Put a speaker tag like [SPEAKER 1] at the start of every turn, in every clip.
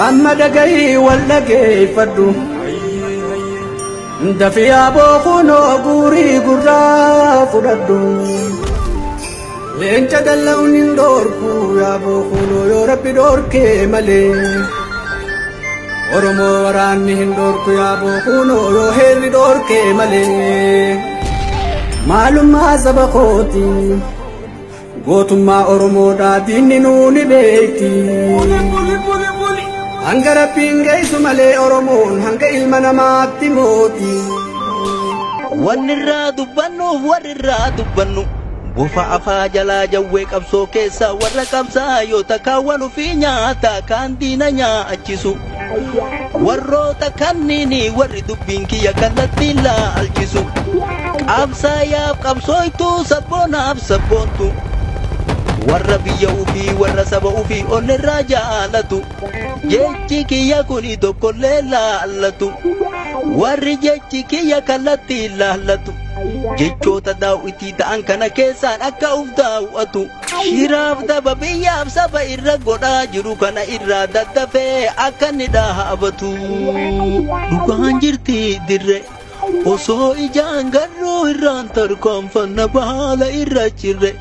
[SPEAKER 1] أما دقي والدقي فدو دفي أبو خنو قوري قرا فردو لين تدلون دوركو يا أبو خنو يا ربي دوركي ملي ورمو وراني دوركو يا أبو خنو يا هيري دوركي ملي معلوم ما سبقوتي قوتم ما أرمو دا ديني نوني بيتي Hangara pingai sumale oromoon hanga ilma namaatti mooti.
[SPEAKER 2] Wanirraa dubbannu bufa afaa jalaa jawwee qabsoo keessa warra qabsaa yoo takkaawwan ofii nyaata kan diina nyaachisu. Warroota kanniini warri dubbiin kiyya kallattii laalchisu. Qabsaayaaf qabsooytu sabboonaaf sabboontu. Warra biyya ufii warra saba ufii onirraa jaalatu jechi kiyya kuni tokkollee laallatu warri jechi kiyya kallattii laallatu jechoota daawwitii ta'an kana keessaan akka uf daawwatu shiraaf daba biyyaaf saba irra godhaa jiru kana irraa daddafee akka inni dhaabatu dhugaan jirti dirre osoo ijaan garuu irraan tarkaanfanna baala irra jirre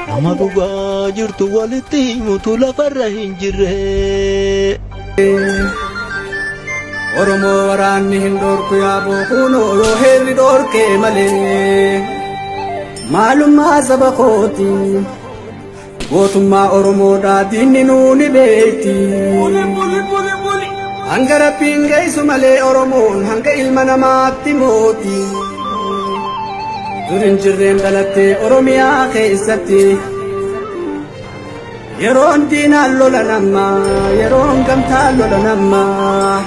[SPEAKER 2] nama dhugaa jirtu walitti himutu lafarra hin jirre.
[SPEAKER 1] Oromoo waraanni hin dhoorku yaa bookunoo yoo heerri dhoorkee malee maalummaa saba kooti gootummaa Oromoodhaa diinni nuuni beekti. Hanga rabbiin geessu malee Oromoon hanga ilma namaatti mooti. Durin jirreen dhalattee Oromiyaa keessatti yeroon diinaan lola nammaa yeroon gamtaan lola nammaa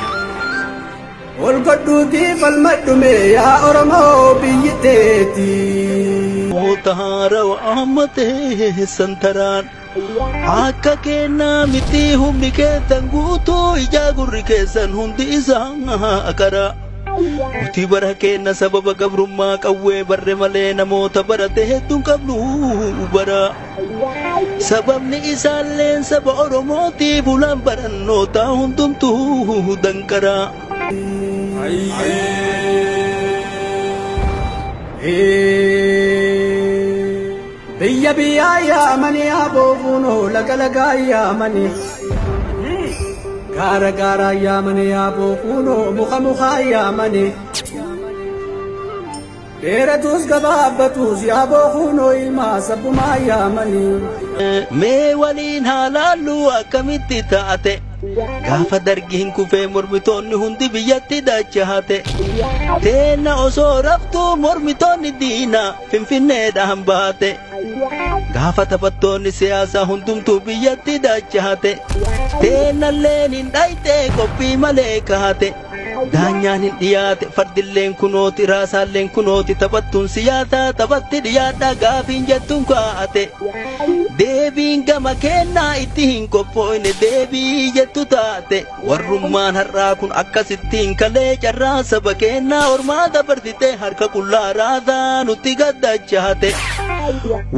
[SPEAKER 1] ol godhuutii falmadhume yaa Oromoo biyyi teeti.
[SPEAKER 2] Mootahara waamatee santaraan akka kennaa miti humni keessan guutuu ijaa gurri keessan hundi isaa akaraa. Uti bara kenna sababa gabrummaa qawwee barre malee namoota barate hedduun qabnu bara. Sababni isaalleen saba Oromootiif ulaan barannoota hundumtuu danqara.
[SPEAKER 1] Biyya biyyaa yaamanii aboofunoo laga lagaa yaamanii. Gara gara yaamanii aboofunoo muka muka yaamanii. Dheeratus gabaabbatus aboofunoo ilmaa sabbumaa yaamanii.
[SPEAKER 2] Mee waliin haalaallu akkamitti taate gaafa dargiin kufee mormitoonni hundi biyyatti dachahate. Teenna osoo raftuu mormitoonni diina finfinneedhaan baate. Gaafa taphattoonni siyaasaa hundumtuu biyyatti dachahate. Teennalleen hin dhayte qophii malee kaate. Daanyaan hin dhiyaate fardilleen kunooti raasaalleen kunooti taphattuun siyaasaa taphatti dhiyaadha gaafiin jettuun kaa'ate. Deebiin gama kennaa itti hin qophoofne deebii jettu taate. Warrummaan har'aa kun akkasittiin kalee carraa saba kennaa ormaa dabarsite harka qullaa raasaa nutti gaddachate.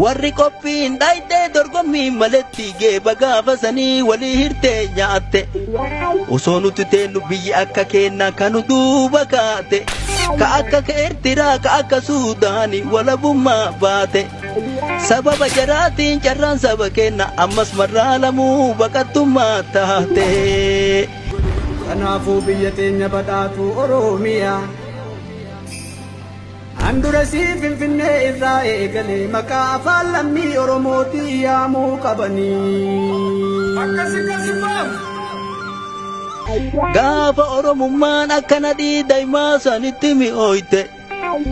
[SPEAKER 2] Warri qophiin dhayte dorgommii maletti geeba gaafa sanii walii hirtee nyaatte. Osoo nuti teennu biyyi akka kennaa kanu duuba kaate. Ka akka Eertiraa ka akka Suudaanii walabummaa baate. Sababa jaraatiin carraan saba kenna ammas marraa lamuu baqattummaa taate.
[SPEAKER 1] Kanaafuu biyya teenya badhaatu Oromiyaa. Andurasii Finfinnee irraa eegalee maqaa afaan lammii Oromootii yaamuu qabanii.
[SPEAKER 2] Gaafa Oromummaan akkana dhiidhaymaa sanitti mi'ooyte.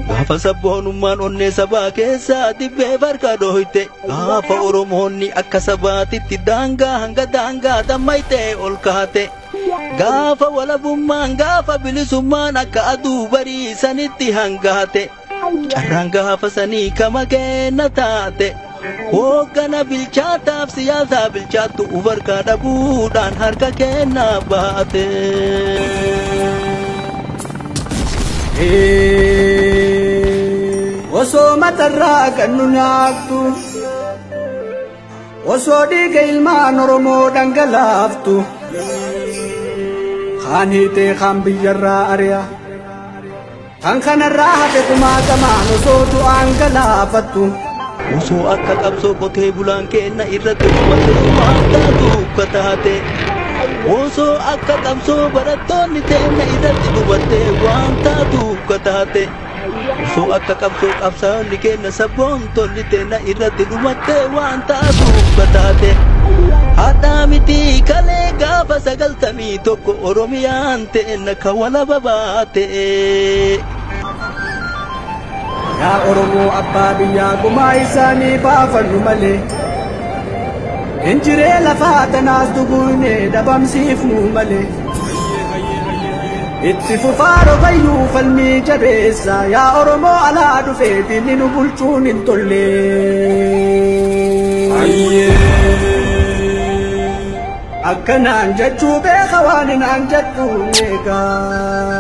[SPEAKER 2] Gaafa sabboonummaan onnee sabaa keessaa dibbee farka dhooyte. Gaafa Oromoonni akka sabaatitti daangaa hanga daangaa dammaytee ol kaate. Gaafa walabummaan gaafa bilisummaan akka aduu barii sanitti hangaate. Carraan gaafa sanii kama kenna taate. Hoggana bilchaataaf siyaasaa bilchaattu ufarkaa dhabuudhaan harka kennaa baate.
[SPEAKER 1] osoo matarraa kan nu nyaattu osoo dhiiga ilmaan Oromoo dhangalaaftu kaan hiitee kaan biyyarraa ari'a kan kanarraa hafe kumaatamaan osoo du'aan galaafattu
[SPEAKER 2] osoo akka qabsoo qotee bulaan keenna irratti dhumatee waan taatu kataate osoo akka qabsoo barattoonni teenna irratti dhumatee waan taatu kataate osoo akka qabsoo qabsaa'onni keenna sabboontonni teenna irratti dhumatee waan taatu kataate haadhaa miti kalee gaafa 91 Oromiyaan teenna ka walaba baate.
[SPEAKER 1] yaa Oromoo abbaa biyyaa gumaa isaanii baafannu malee injiree lafaa tanaas duguune dhabamsiifnu malee itti fufaa robayyuu falmii jabeessa yaa Oromoo alaa dhufee diinni nu bulchuun hin tolle. akkanaan jechuu beeka waan hinaan jedhu eegaa